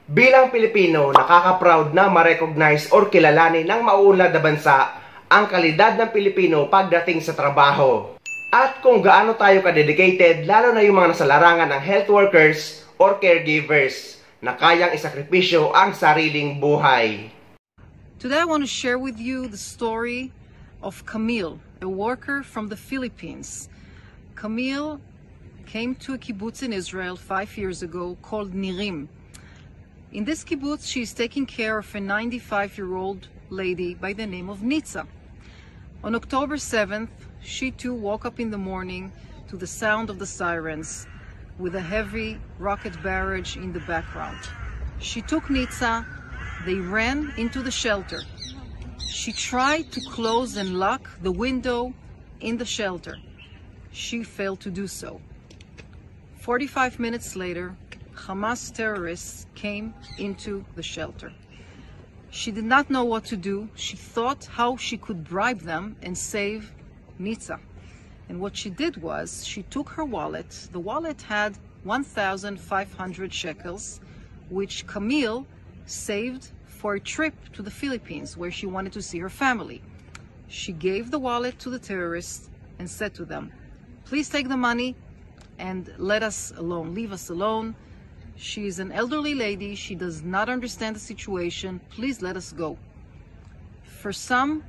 Bilang Pilipino, nakaka-proud na ma-recognize or kilalanin ng mauunlad na bansa ang kalidad ng Pilipino pagdating sa trabaho. At kung gaano tayo ka-dedicated, lalo na yung mga nasa larangan ng health workers or caregivers na kayang isakripisyo ang sariling buhay. Today I want to share with you the story of Camille, a worker from the Philippines. Camille came to a kibbutz in Israel 5 years ago called Nirim. In this kibbutz, she is taking care of a 95-year-old lady by the name of Nitza. On October 7th, she too woke up in the morning to the sound of the sirens with a heavy rocket barrage in the background. She took Nitza, they ran into the shelter. She tried to close and lock the window in the shelter. She failed to do so. 45 minutes later, Hamas terrorists came into the shelter. She did not know what to do. She thought how she could bribe them and save Nitza. And what she did was she took her wallet. The wallet had 1,500 shekels, which Camille saved for a trip to the Philippines where she wanted to see her family. She gave the wallet to the terrorists and said to them, "Please take the money and let us alone, leave us alone. She is an elderly lady. She does not understand the situation. Please let us go." For some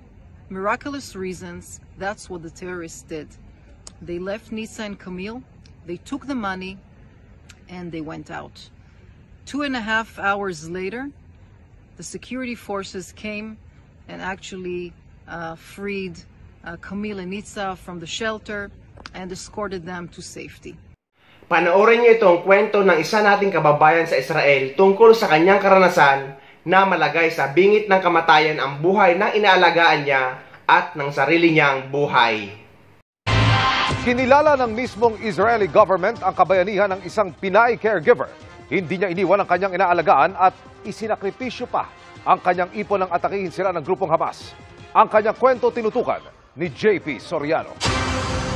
miraculous reasons, that's what the terrorists did. They left Nitza and Camille, they took the money, and they went out. 2.5 hours later, the security forces came and actually freed Camille and Nitza from the shelter and escorted them to safety. Panoorin niyo itong kwento ng isa nating kababayan sa Israel tungkol sa kanyang karanasan na malagay sa bingit ng kamatayan ang buhay ng inaalagaan niya at ng sarili niyang buhay. Kinilala ng mismong Israeli government ang kabayanihan ng isang Pinay caregiver. Hindi niya iniwan ang kanyang inaalagaan at isinakripisyo pa ang kanyang ipon ng atakihin sila ng grupong Hamas. Ang kanyang kwento tinutukan ni JP Soriano.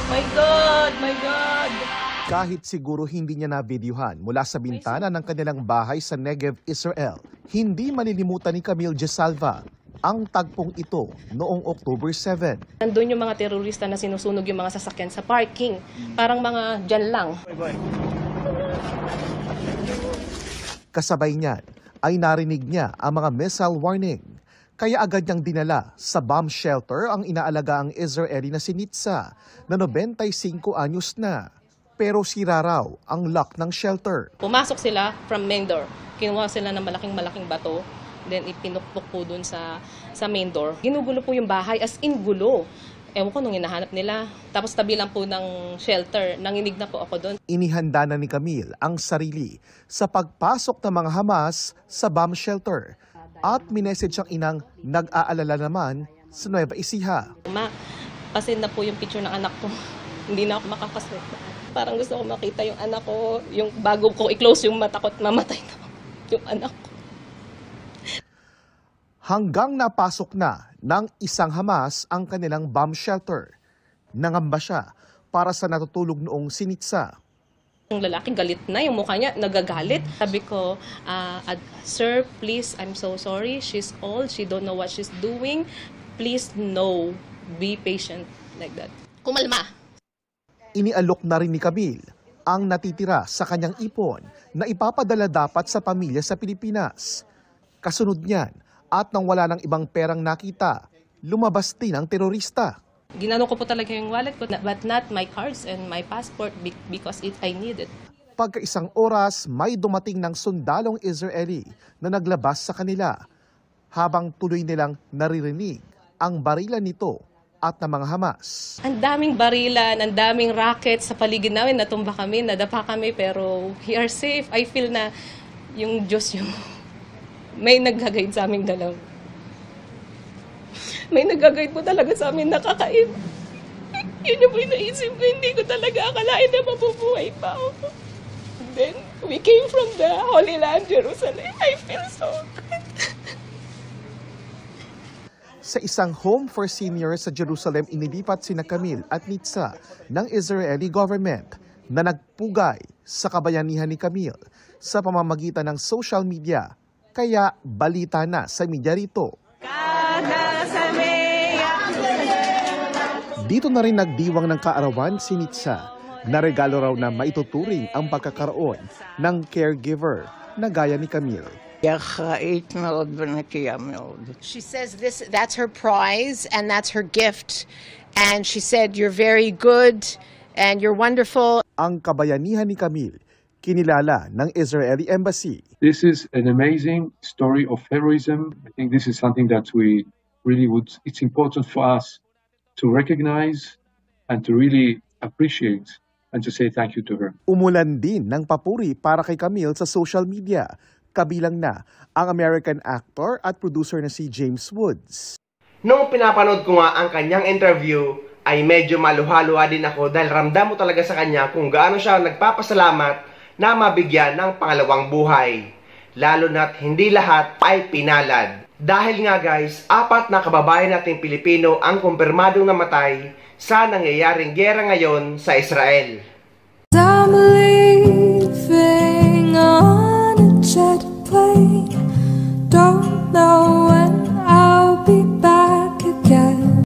My God! My God! Kahit siguro hindi niya nabidyuhan mula sa bintana ng kanilang bahay sa Negev, Israel, hindi malilimutan ni Camille Gesalva ang tagpong ito noong October 7. Nandun yung mga terorista na sinusunog yung mga sasakyan sa parking. Parang mga dyan lang. Kasabay niyan ay narinig niya ang mga missile warning. Kaya agad niyang dinala sa bomb shelter ang inaalagaang Israeli na si Nitza na 95 anyos na. Pero sira raw ang lock ng shelter. Pumasok sila from main door. Kinuha sila ng malaking bato. Then ipinukpok po dun sa main door. Ginugulo po yung bahay, as in gulo. Ewan ko nung hinahanap nila. Tapos tabi lang po ng shelter. Nanginig na po ako doon. Inihanda na ni Camille ang sarili sa pagpasok ng mga Hamas sa bomb shelter. At minessage ang inang nag-aalala naman sa Nueva Ecija. Pasin na po yung picture ng anak ko. Hindi na ako makakasalita. Parang gusto ko makita yung anak ko, yung bago ko i-close yung mata ko at mamatay na yung anak ko. Hanggang napasok na ng isang Hamas ang kanilang bomb shelter. Nangamba siya para sa natutulog noong si Nitza. Yung lalaki galit na, yung mukha niya nagagalit. Sabi ko, "Sir, please, I'm so sorry. She's old, she don't know what she's doing. Please, no, be patient," like that. Kumalma. Inialok na rin ni Camille ang natitira sa kanyang ipon na ipapadala dapat sa pamilya sa Pilipinas. Kasunod niyan at nang wala ng ibang perang nakita, lumabas din ang terorista. Ginano ko po talaga yung wallet ko, but not my cards and my passport because I need it. Pagka isang oras, may dumating ng sundalong Israeli na naglabas sa kanila habang tuloy nilang naririnig ang barilan nito at ng mga Hamas. Ang daming barilan, ang daming rocket sa paligid namin, natumba kami, nadapa kami, pero we are safe. I feel na yung Diyos yung may nag-guide sa aming dalaw. May nag-guide po talaga sa amin, nakakain. Yun yung naisip ko, hindi ko talaga akalain na mabubuhay pa ako. Then, we came from the Holy Land, Jerusalem. I feel so good. Sa isang home for seniors sa Jerusalem, inilipat sina Camille at Nitza ng Israeli government na nagpugay sa kabayanihan ni Camille. sa pamamagitan ng social media. Kaya balita na sa media rito. Dito na rin nagdiwang ng kaarawan si Nitsa, na regalo raw na maituturing ang pagkakaroon ng caregiver na gaya ni Camille. She says that's her prize and that's her gift. And she said, you're very good and you're wonderful. Ang kabayanihan ni Camille, kinilala ng Israeli Embassy. This is an amazing story of heroism. I think this is something that we really it's important for us to recognize and to really appreciate and to say thank you to her. Umulan din ng papuri para kay Camille sa social media, kabilang na ang American actor at producer na si James Woods. Nung pinapanood ko nga ang kanyang interview, ay medyo maluha-luha din ako dahil ramdam mo talaga sa kanya kung gaano siya nagpapasalamat na mabigyan ng pangalawang buhay. Lalo na't hindi lahat ay pinalad. Dahil nga guys, 4 na kababayan nating Pilipino ang kumpirmadong namatay sa nangyayaring giyera ngayon sa Israel. I'm leaving on a jet plane, don't know